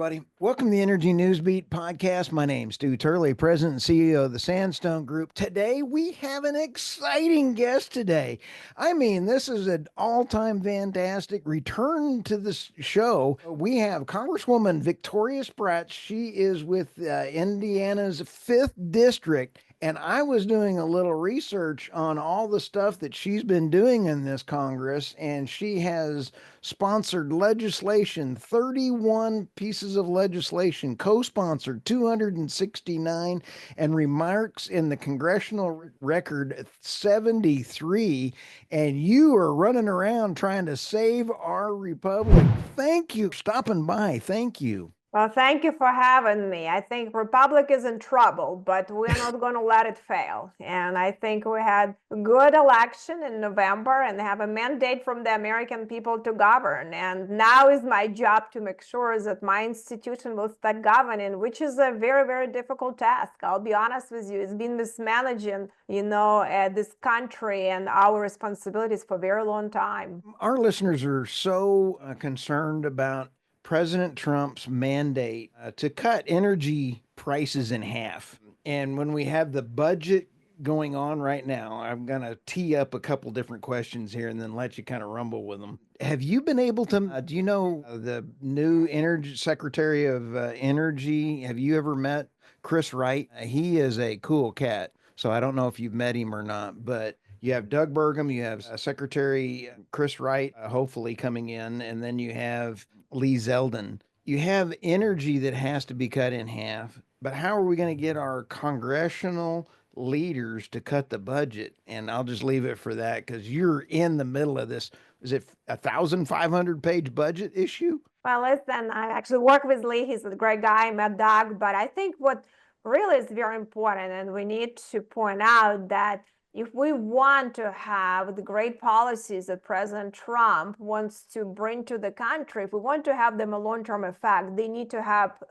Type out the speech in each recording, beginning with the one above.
everybody. Welcome to the Energy Newsbeat podcast. My name's Stuart Turley, President and CEO of the Sandstone Group. Today, we have an exciting guest today. I mean, this is an all-time fantastic return to this show. We have Congresswoman Victoria Spartz. She is with Indiana's 5th District. And I was doing a little research on all the stuff that she's been doing in this Congress, and she has sponsored legislation, 31 pieces of legislation, co-sponsored 269, and remarks in the congressional record 73. And you are running around trying to save our republic. Thank you for stopping by. Thank you. Well, thank you for having me. I think Republic is in trouble, but we're not going to let it fail. And I think we had a good election in November and have a mandate from the American people to govern. And now is my job to make sure that my institution will start governing, which is a very, very difficult task. I'll be honest with you. It's been mismanaging, this country and our responsibilities for a very long time. Our listeners are so concerned about President Trump's mandate to cut energy prices in half. And when we have the budget going on right now, I'm going to tee up a couple different questions here and then let you kind of rumble with them. Have you been able to, do you know the new Energy Secretary of Energy? Have you ever met Chris Wright? He is a cool cat. So I don't know if you've met him or not, but you have Doug Burgum, you have Secretary Chris Wright, hopefully coming in, and then you have Lee Zeldin. You have energy that has to be cut in half, but how are we going to get our congressional leaders to cut the budget? And I'll just leave it for that because you're in the middle of this. Is it 1,500 page budget issue? Well, listen, I actually work with Lee. He's a great guy. I met Doug, but I think what really is very important, and we need to point out that if we want to have the great policies that President Trump wants to bring to the country, if we want to have them a long-term effect, they need to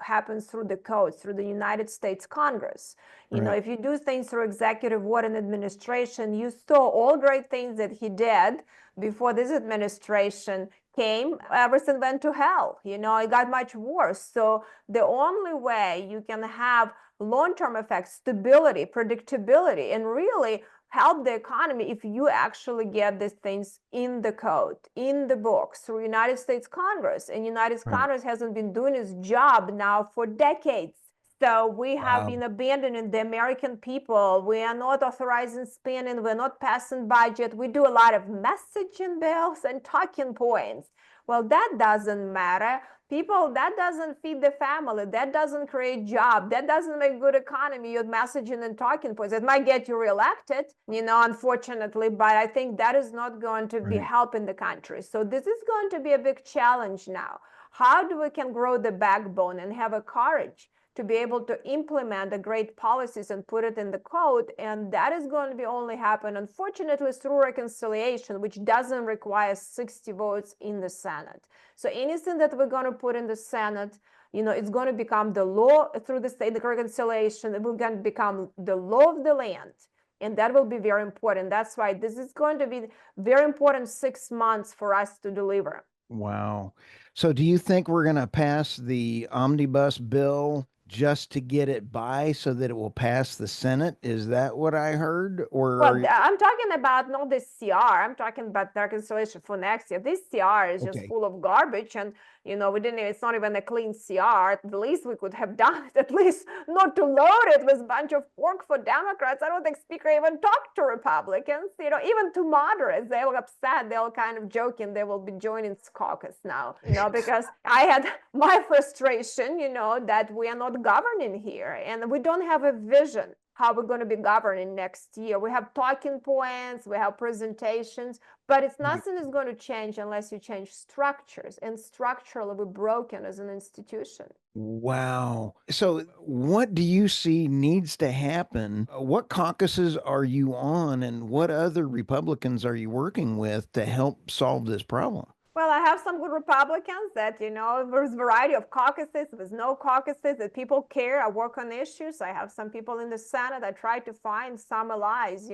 happen through the codes, through the United States Congress. If you do things through executive order and administration, you saw all great things that he did before this administration came, everything went to hell. It got much worse. So the only way you can have long-term effects, stability, predictability, and really help the economy if you actually get these things in the code, in the books, through United States Congress. And United States Congress hasn't been doing its job now for decades. So we have been abandoning the American people. We are not authorizing spending. We're not passing budget. We do a lot of messaging bills and talking points. Well, that doesn't matter. People, that doesn't feed the family. That doesn't create jobs. That doesn't make good economy. Your messaging and talking points. It might get you reelected, unfortunately, but I think that is not going to be helping the country. So this is going to be a big challenge now. How do we can grow the backbone and have a courage to be able to implement the great policies and put it in the code? And that is going to be only happen, unfortunately, through reconciliation, which doesn't require 60 votes in the Senate. So anything that we're going to put in the Senate, it's going to become the law through the state reconciliation. It will going to become the law of the land. And that will be very important. That's why this is going to be very important 6 months for us to deliver. Wow. So do you think we're going to pass the omnibus bill just to get it by so that it will pass the Senate? Is that what I heard? Or I'm talking about not the CR. I'm talking about the reconciliation for next year. This CR is just full of garbage, and it's not even a clean CR. At the least we could have done it, at least not to load it with a bunch of pork for Democrats. I don't think Speaker even talked to Republicans, even to moderates. They were upset. They were kind of joking. They will be joining caucus now, because I had my frustration, that we are not governing here and we don't have a vision how we're going to be governing next year. We have talking points, we have presentations, but nothing is going to change unless you change structures, and structurally we're broken as an institution. Wow. So what do you see needs to happen? What caucuses are you on, and what other Republicans are you working with to help solve this problem? Well, I have some good Republicans that, there's a variety of caucuses, there's no caucuses, that people care. I work on issues. I have some people in the Senate. I try to find some allies.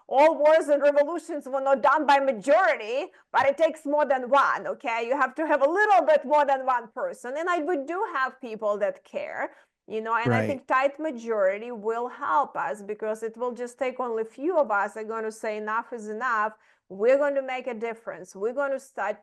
All wars and revolutions were not done by majority, but it takes more than one, okay? You have to have a little bit more than one person. And we do have people that care. And I Right. think tight majority will help us because it will just take only a few of us are going to say enough is enough. We're going to make a difference. We're going to start,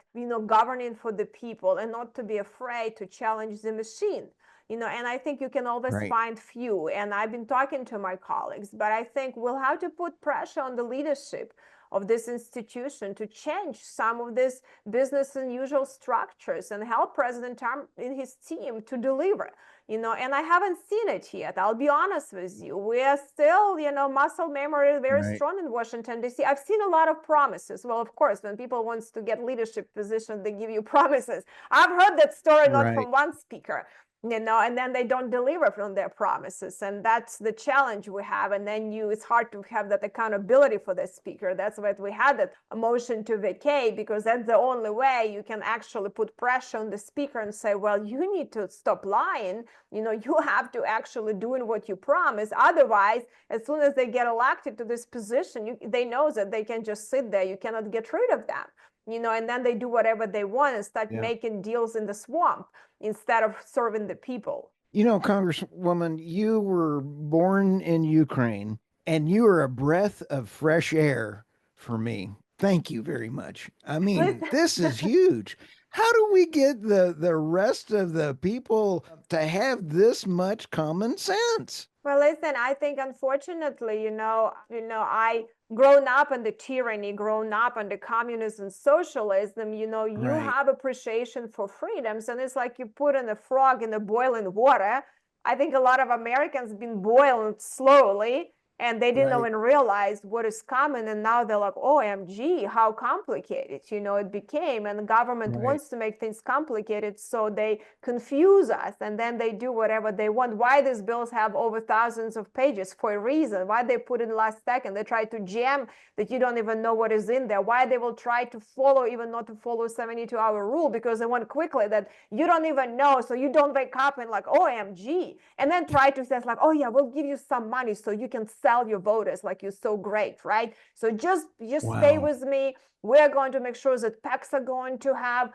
governing for the people and not to be afraid to challenge the machine. And I think you can always Right. find few. And I've been talking to my colleagues, but I think we'll have to put pressure on the leadership of this institution to change some of these business unusual structures and help President Trump and his team to deliver. And I haven't seen it yet. I'll be honest with you. We are still, muscle memory is very Right. strong in Washington, D.C. I've seen a lot of promises. Well, of course, when people wants to get leadership positions, they give you promises. I've heard that story not Right. from one speaker, and then they don't deliver from their promises. And that's the challenge we have. And then it's hard to have that accountability for the speaker. That's why we had that motion to vacate, because that's the only way you can actually put pressure on the speaker and say, well, you need to stop lying. You have to actually doing what you promise. Otherwise, as soon as they get elected to this position, they know that they can just sit there. You cannot get rid of them. And then they do whatever they want and start Yeah. making deals in the swamp instead of serving the people. Congresswoman, you were born in Ukraine and you are a breath of fresh air for me. Thank you very much. I mean, Listen, this is huge. How do we get the rest of the people to have this much common sense? well, listen, I think unfortunately, I grown up in the tyranny, grown up under communism, socialism, you Right. have appreciation for freedoms. And it's like you put in a frog in the boiling water. I think a lot of Americans been boiled slowly and they didn't Right. even realize what is coming. And now they're like, OMG, how complicated, it became. And the government Right. wants to make things complicated. So they confuse us and then they do whatever they want. Why these bills have over thousands of pages? For a reason. Why they put in last second? They try to jam that you don't even know what is in there. Why they will try to follow, even not to follow 72-hour rule, because they want quickly that you don't even know. So you don't wake up and like, OMG. And then try to say like, oh yeah, we'll give you some money so you can sell your voters like you're so great, right? So just stay Wow. with me. We're going to make sure that PACs are going to have,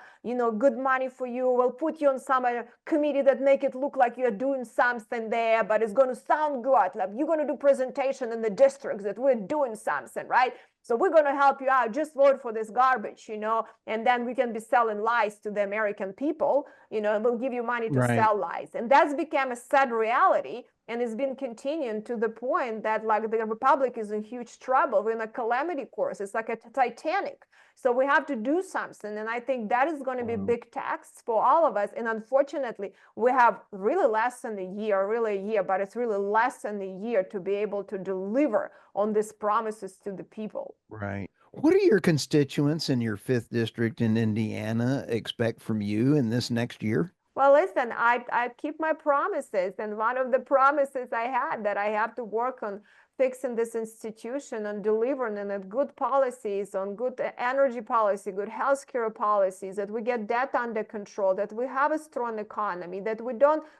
good money for you. We'll put you on some committee that make it look like you're doing something there, but it's going to sound good. Like you're going to do presentation in the districts that we're doing something, right? So we're going to help you out. Just vote for this garbage, and then we can be selling lies to the American people, and we'll give you money to Right. sell lies. And that's become a sad reality. And it's been continuing to the point that like the Republic is in huge trouble. We're in a calamity course. It's like a Titanic. So we have to do something. And I think that is going to be a Wow. big tax for all of us. And unfortunately, we have really less than a year, really a year, but it's really less than a year to be able to deliver on these promises to the people. Right. What do your constituents in your fifth district in Indiana expect from you in this next year? Well, listen, I keep my promises. And one of the promises I had that I have to work on fixing this institution, on delivering on good policies, on good energy policy, good healthcare policies, that we get debt under control, that we have a strong economy, that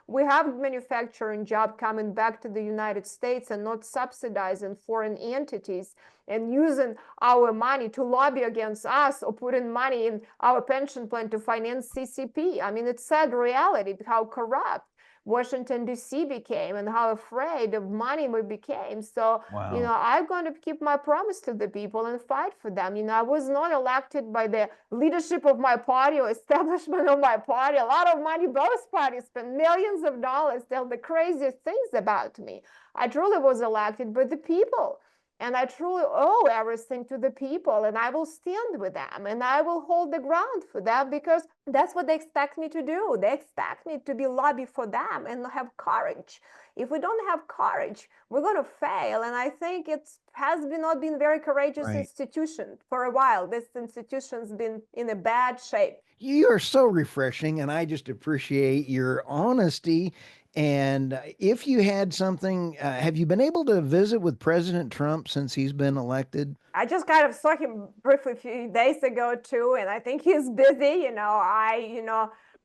we have manufacturing job coming back to the United States and not subsidizing foreign entities and using our money to lobby against us or putting money in our pension plan to finance CCP. I mean, it's sad reality how corrupt Washington, D.C. became and how afraid of money we became. So, Wow. I'm going to keep my promise to the people and fight for them. I was not elected by the leadership of my party or establishment of my party. A lot of money, both parties spent millions of dollars, tell the craziest things about me. I truly was elected by the people. And I truly owe everything to the people, and I will stand with them and I will hold the ground for them because that's what they expect me to do. They expect me to be lobby for them and have courage. If we don't have courage, we're going to fail. And I think it has not been very courageous Right. institution for a while. This institution's been in a bad shape. You are so refreshing, and I just appreciate your honesty And if you had something, have you been able to visit with President Trump since he's been elected? I just kind of saw him briefly a few days ago too, and I think he's busy.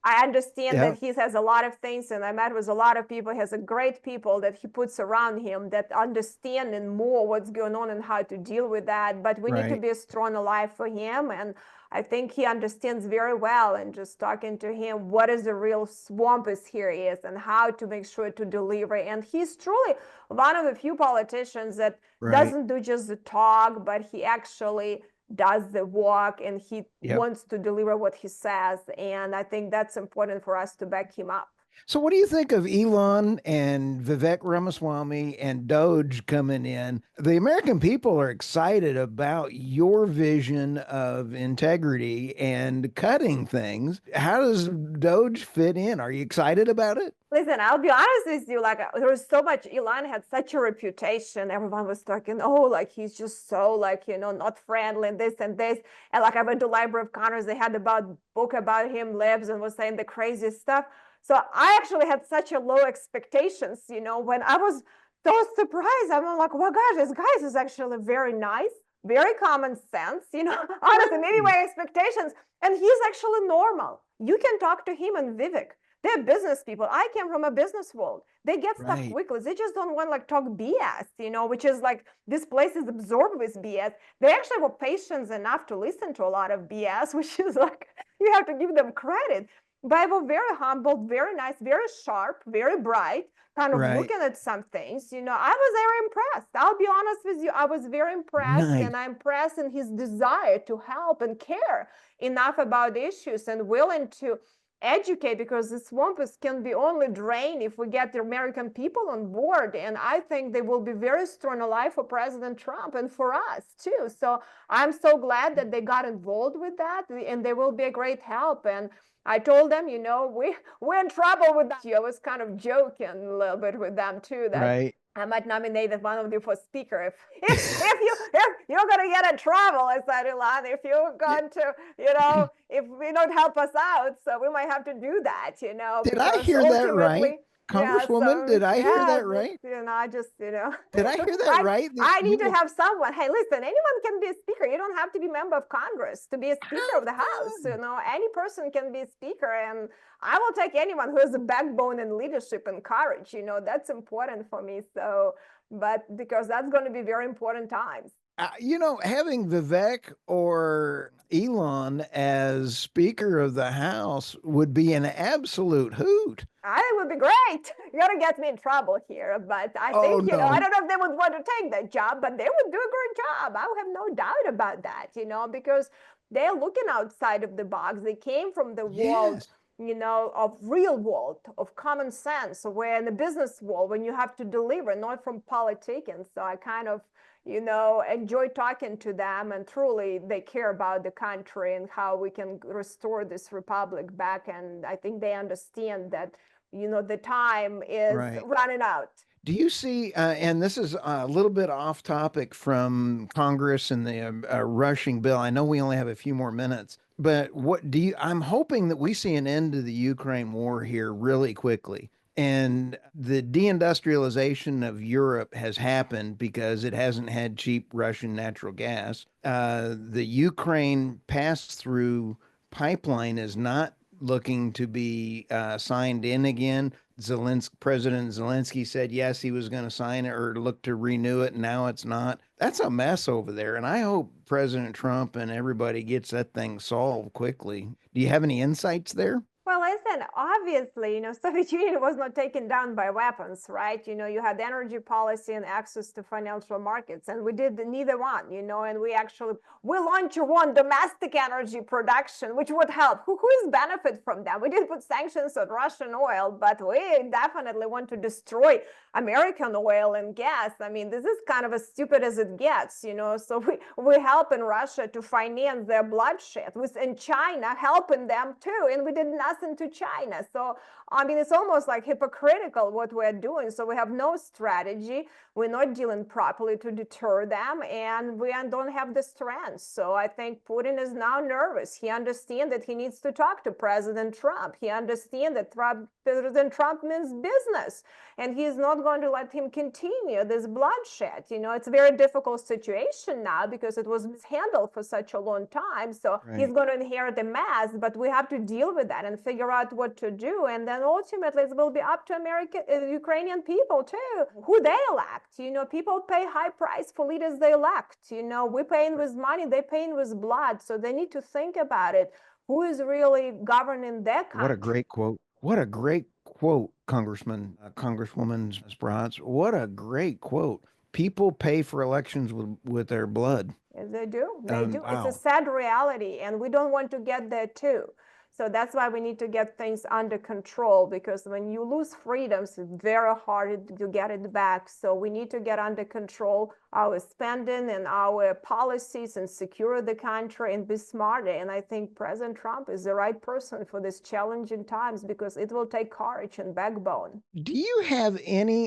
I understand Yeah, that he has a lot of things, and I met with a lot of people. He has a great people that he puts around him that understand and more what's going on and how to deal with that. But we need to right, be a strong ally for him, and I think he understands very well. And just talking to him, what is the real swamp is here is, and how to make sure to deliver. And he's truly one of the few politicians that right. doesn't do just the talk, but he actually does the work and he Yep. wants to deliver what he says. And I think that's important for us to back him up. So, what do you think of Elon and Vivek Ramaswamy and Doge coming in? The American people are excited about your vision of integrity and cutting things. How does Doge fit in? Are you excited about it? Listen, I'll be honest with you. Like, there was so much. Elon had such a reputation. Everyone was talking, oh, like he's just so like not friendly and this and this. And like I went to Library of Congress, they had about book about him, Libs, and was saying the craziest stuff. So I actually had such a low expectations. When I was so surprised, I'm like, well, gosh, this guy is actually very nice, very common sense. Honestly, maybe Right. my expectations, and he's actually normal. You can talk to him and Vivek. They're business people. I came from a business world. They get stuff Right. quickly. They just don't want like talk BS, which is like this place is absorbed with BS. They actually were patient enough to listen to a lot of BS, which is like you have to give them credit. But they were very humble, very nice, very sharp, very bright, kind of Right. looking at some things. I was very impressed. I'll be honest with you. I was very impressed, Nice. and I'm impressed in his desire to help and care enough about issues and willing to educate, because the swamps can be only drained if we get the American people on board. And I think they will be very strong ally for President Trump and for us too. So I'm so glad that they got involved with that, and they will be a great help. And I told them, we're in trouble with that. I was kind of joking a little bit with them too, that Right. I might nominate one of you for speaker if you're gonna get in trouble. I said, Ilan, if you're going to, if we don't help us out, so we might have to do that, Did I because hear that right? ultimately, yeah. Congresswoman, So did I hear yeah, that right? I just Did I hear that I right? That I you need to will. have someone. Hey, listen, anyone can be a speaker. You don't have to be a member of Congress to be a speaker of the House. Any person can be a speaker, and I will take anyone who has a backbone and leadership and courage. That's important for me. So, but because that's going to be very important times. Having Vivek or Elon as Speaker of the House would be an absolute hoot. I think it would be great. You're gonna get me in trouble here, but I Oh, think, I no. don't know if they would want to take that job, but they would do a great job. I have no doubt about that, because they're looking outside of the box. They came from the world, Yes. of real world, of common sense, where in the business world, when you have to deliver, not from politicking. So I kind of, enjoy talking to them, and truly they care about the country and how we can restore this republic back. And I think they understand that the time is Right. running out. Do you see, and this is a little bit off topic from Congress and the rushing bill. I know we only have a few more minutes, but I'm hoping that we see an end to the Ukraine war here really quickly. And the deindustrialization of Europe has happened because it hasn't had cheap Russian natural gas. The Ukraine pass through pipeline is not looking to be signed in again. President Zelensky said yes, he was going to sign it or look to renew it. And now it's not. That's a mess over there. And I hope President Trump and everybody gets that thing solved quickly. Do you have any insights there? Well, listen, obviously, Soviet Union was not taken down by weapons, right? You had energy policy and access to financial markets, and we did neither one, and we launched one domestic energy production, which would help. Who is benefit from that? We did put sanctions on Russian oil, but we definitely want to destroy American oil and gas. I mean, this is kind of as stupid as it gets, So we help in Russia to finance their bloodshed, with in China helping them too, and we did nothing us into China. So, I mean, it's almost like hypocritical what we're doing. So we have no strategy. We're not dealing properly to deter them, and we don't have the strength. So I think Putin is now nervous. He understands that he needs to talk to President Trump. He understands that President Trump means business, and he is not going to let him continue this bloodshed. It's a very difficult situation now because it was mishandled for such a long time. So he's going to inherit a mess, but we have to deal with that and figure out what to do. And then ultimately, it will be up to Ukrainian people too, who they elect. People pay high price for leaders they elect. We're paying with money, they're paying with blood. So they need to think about it. Who is really governing their country? What a great quote. What a great quote, Congresswoman Spartz. What a great quote. People pay for elections with their blood. Yes, they do. They do. Wow. It's a sad reality, and we don't want to get there too. So that's why we need to get things under control, because when you lose freedoms, it's very hard to get it back. So we need to get under control our spending and our policies and secure the country and be smarter. And I think President Trump is the right person for these challenging times, because it will take courage and backbone. Do you have any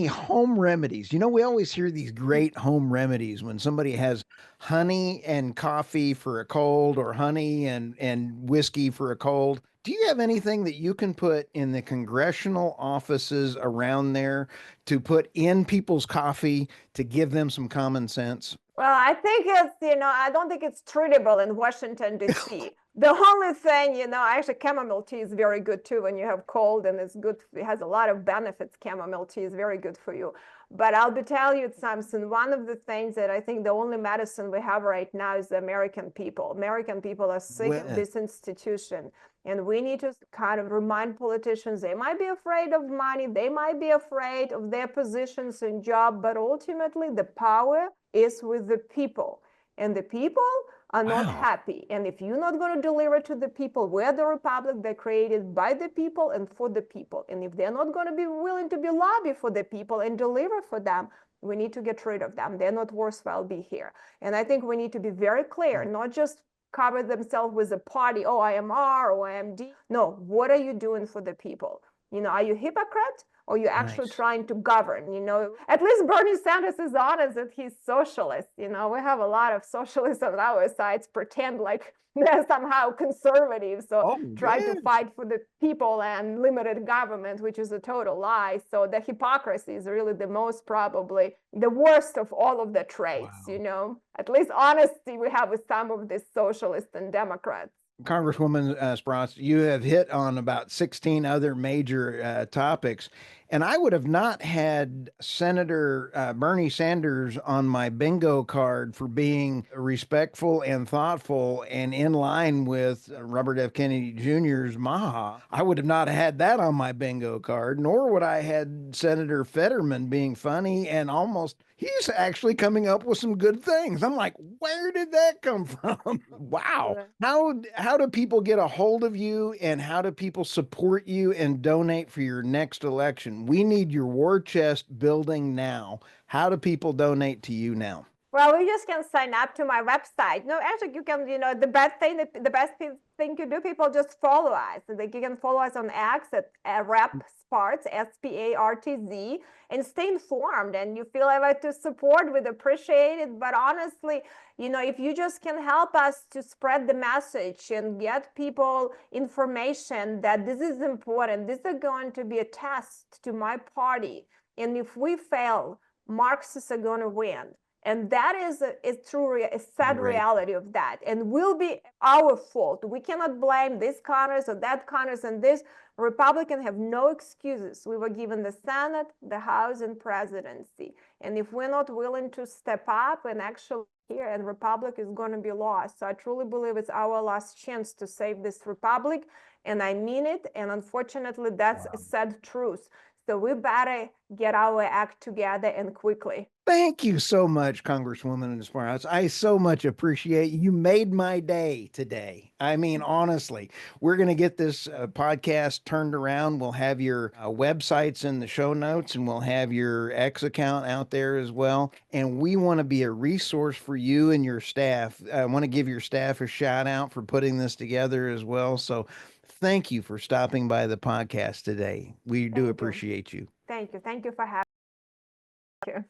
home remedies? We always hear these great home remedies when somebody has honey and coffee for a cold, or honey and whiskey for a cold. Do you have anything that you can put in the congressional offices around there to put in people's coffee to give them some common sense? Well, I think I don't think it's treatable in Washington, D.C. The only thing, actually chamomile tea is very good too when you have cold, and it's good. It has a lot of benefits. Chamomile tea is very good for you. But I'll tell you something. One of the things that I think the only medicine we have right now is the American people. American people are sick of this institution. And we need to kind of remind politicians, they might be afraid of money, they might be afraid of their positions and job, but ultimately the power is with the people. And the people are not happy. And if you're not going to deliver to the people, we're the republic they're created by the people and for the people. And if they're not going to be willing to be lobby for the people and deliver for them, we need to get rid of them. They're not worthwhile be here. And I think we need to be very clear, not just cover themselves with a party, IMR or IMD. No, what are you doing for the people? Are you a hypocrite? Or you're actually trying to govern, At least Bernie Sanders is honest that he's socialist. We have a lot of socialists on our sides pretend like they're somehow conservative. So try to fight for the people and limited government, which is a total lie. So the hypocrisy is really the most probably the worst of all of the traits, At least honesty we have with some of these socialists and Democrats. Congresswoman Spartz, you have hit on about 16 other major topics, and I would have not had Senator Bernie Sanders on my bingo card for being respectful and thoughtful and in line with Robert F. Kennedy Jr.'s Maha. I would have not had that on my bingo card, nor would I had Senator Fetterman being funny and he's actually coming up with some good things. I'm like, where did that come from? Wow. How do people get a hold of you, and how do people support you and donate for your next election? We need your war chest building now. How do people donate to you now? Well, you just can sign up to my website. No, actually, you can, the best thing to do, people just follow us. You can follow us on X at Rep Spartz, Spartz, and stay informed. And you feel like to support, we'd appreciate it. But honestly, if you just can help us to spread the message and get people information that this is important, this is going to be a test to my party. And if we fail, Marxists are going to win. And that is a sad reality of that, and will be our fault. We cannot blame this Congress or that Congress, and this Republican have no excuses. We were given the Senate, the House, and presidency. And if we're not willing to step up and actually here, and Republic is going to be lost. So I truly believe it's our last chance to save this Republic, and I mean it. And unfortunately, that's a sad truth. So we better get our act together and quickly. Thank you so much, Congresswoman Spartz. I so much appreciate you. You made my day today. I mean, honestly, we're going to get this podcast turned around. We'll have your websites in the show notes, and we'll have your X account out there as well. And we want to be a resource for you and your staff. I want to give your staff a shout out for putting this together as well. So thank you for stopping by the podcast today. We do Thank you. appreciate you. Thank you. Thank you for having me.